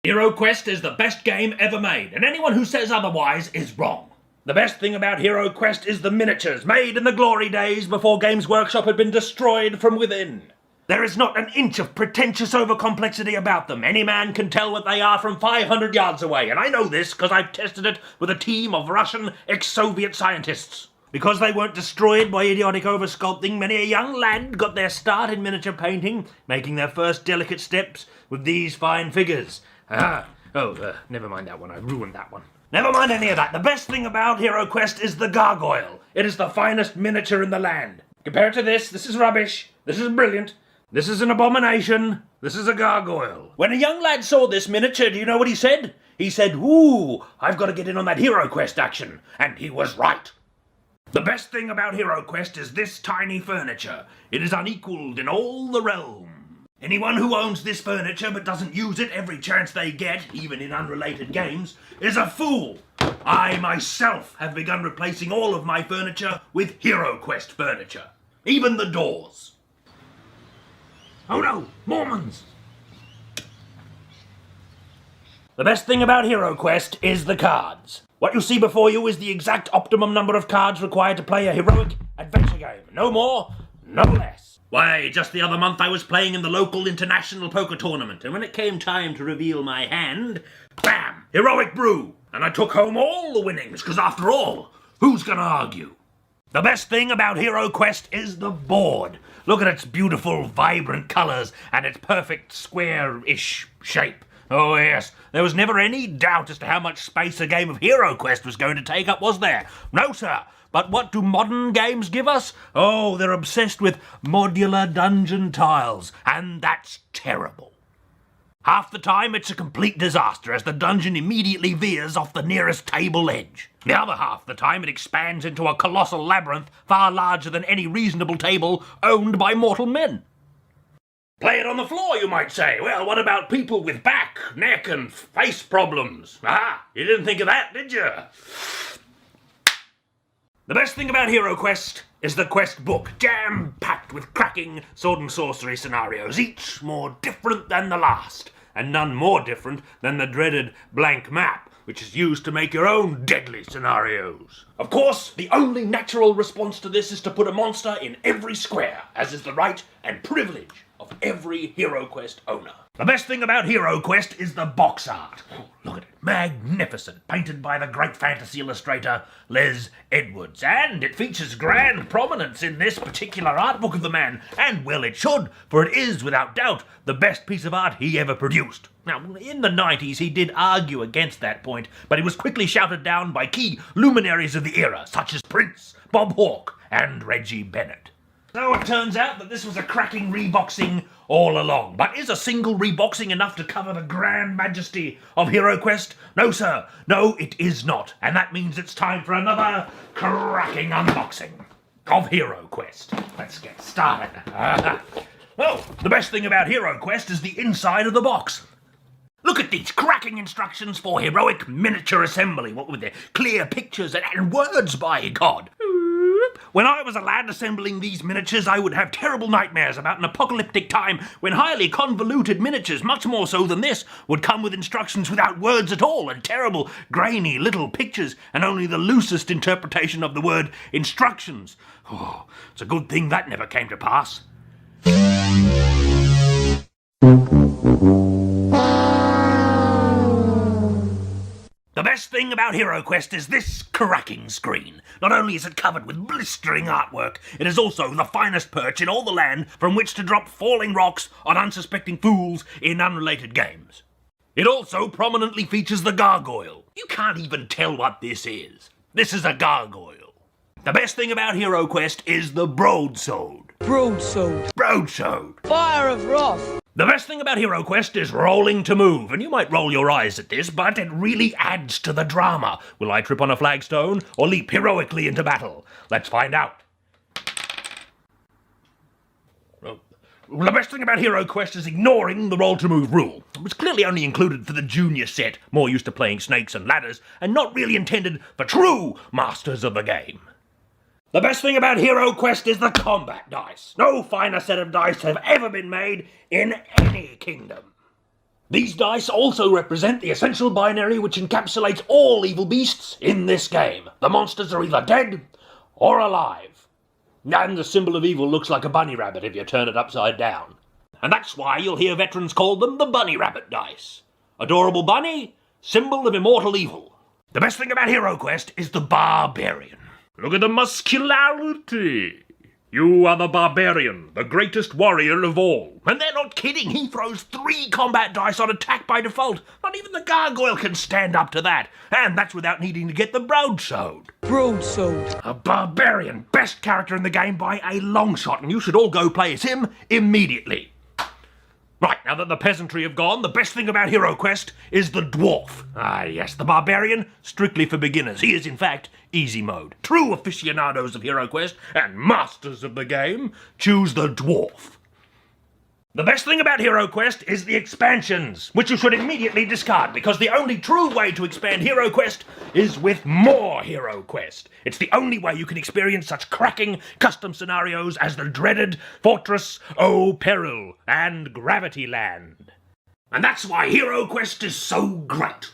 HeroQuest is the best game ever made, and anyone who says otherwise is wrong. The best thing about HeroQuest is the miniatures made in the glory days before Games Workshop had been destroyed from within. There is not an inch of pretentious overcomplexity about them. Any man can tell what they are from 500 yards away, and I know this because I've tested it with a team of Russian ex-Soviet scientists. Because they weren't destroyed by idiotic oversculpting, many a young lad got their start in miniature painting, making their first delicate steps with these fine figures. Never mind that one, I ruined that one. Never mind any of that. The best thing about HeroQuest is the gargoyle. It is the finest miniature in the land. Compared to this is rubbish. This is brilliant. This is an abomination. This is a gargoyle. When a young lad saw this miniature, do you know what he said? He said, "Ooh, I've got to get in on that HeroQuest action." And he was right. The best thing about HeroQuest is this tiny furniture. It is unequaled in all the realm. Anyone who owns this furniture but doesn't use it every chance they get, even in unrelated games, is a fool. I myself have begun replacing all of my furniture with HeroQuest furniture. Even the doors. Oh no, Mormons! The best thing about HeroQuest is the cards. What you see before you is the exact optimum number of cards required to play a heroic adventure game. No more, no less. Why, just the other month I was playing in the local international poker tournament, and when it came time to reveal my hand, bam! Heroic brew! And I took home all the winnings, because after all, who's gonna argue? The best thing about HeroQuest is the board. Look at its beautiful, vibrant colours and its perfect square-ish shape. Oh yes, there was never any doubt as to how much space a game of HeroQuest was going to take up, was there? No, sir. But what do modern games give us? Oh, they're obsessed with modular dungeon tiles, and that's terrible. Half the time it's a complete disaster as the dungeon immediately veers off the nearest table edge. The other half the time it expands into a colossal labyrinth far larger than any reasonable table owned by mortal men. Play it on the floor, you might say. Well, what about people with back, neck and face problems? Ah, you didn't think of that, did you? The best thing about HeroQuest is the quest book, jam-packed with cracking sword and sorcery scenarios, each more different than the last, and none more different than the dreaded blank map, which is used to make your own deadly scenarios. Of course, the only natural response to this is to put a monster in every square, as is the right and privilege of every HeroQuest owner. The best thing about HeroQuest is the box art. Look at it. Magnificent. Painted by the great fantasy illustrator Les Edwards. And it features grand prominence in this particular art book of the man. And well it should, for it is, without doubt, the best piece of art he ever produced. Now, in the 90s he did argue against that point, but he was quickly shouted down by key luminaries of the era, such as Prince, Bob Hawke, and Reggie Bennett. So it turns out that this was a cracking reboxing all along. But is a single reboxing enough to cover the grand majesty of HeroQuest? No, sir. No, it is not. And that means it's time for another cracking unboxing of HeroQuest. Let's get started. Oh, the best thing about HeroQuest is the inside of the box. Look at these cracking instructions for heroic miniature assembly. What with their clear pictures and words, by God. When I was a lad assembling these miniatures, I would have terrible nightmares about an apocalyptic time when highly convoluted miniatures, much more so than this, would come with instructions without words at all and terrible, grainy little pictures and only the loosest interpretation of the word instructions. Oh, it's a good thing that never came to pass. The best thing about HeroQuest is this cracking screen. Not only is it covered with blistering artwork, it is also the finest perch in all the land from which to drop falling rocks on unsuspecting fools in unrelated games. It also prominently features the gargoyle. You can't even tell what this is. This is a gargoyle. The best thing about HeroQuest is the broadsword. Broadsword. Fire of Wrath. The best thing about HeroQuest is rolling to move, and you might roll your eyes at this, but it really adds to the drama. Will I trip on a flagstone or leap heroically into battle? Let's find out. Well, the best thing about HeroQuest is ignoring the roll to move rule. It was clearly only included for the junior set, more used to playing snakes and ladders, and not really intended for true masters of the game. The best thing about HeroQuest is the combat dice. No finer set of dice have ever been made in any kingdom. These dice also represent the essential binary which encapsulates all evil beasts in this game. The monsters are either dead or alive. And the symbol of evil looks like a bunny rabbit if you turn it upside down. And that's why you'll hear veterans call them the bunny rabbit dice. Adorable bunny, symbol of immortal evil. The best thing about HeroQuest is the barbarian. Look at the muscularity. You are the barbarian, the greatest warrior of all. And they're not kidding, he throws 3 combat dice on attack by default. Not even the gargoyle can stand up to that. And that's without needing to get the broadsword. Broadsword. A barbarian, best character in the game by a long shot, and you should all go play as him immediately. Right, now that the peasantry have gone, the best thing about HeroQuest is the dwarf. Ah yes, the barbarian, strictly for beginners. He is in fact easy mode. True aficionados of HeroQuest and masters of the game choose the dwarf. The best thing about HeroQuest is the expansions, which you should immediately discard, because the only true way to expand HeroQuest is with more HeroQuest. It's the only way you can experience such cracking custom scenarios as the dreaded Fortress O' Peril and Gravity Land. And that's why HeroQuest is so great.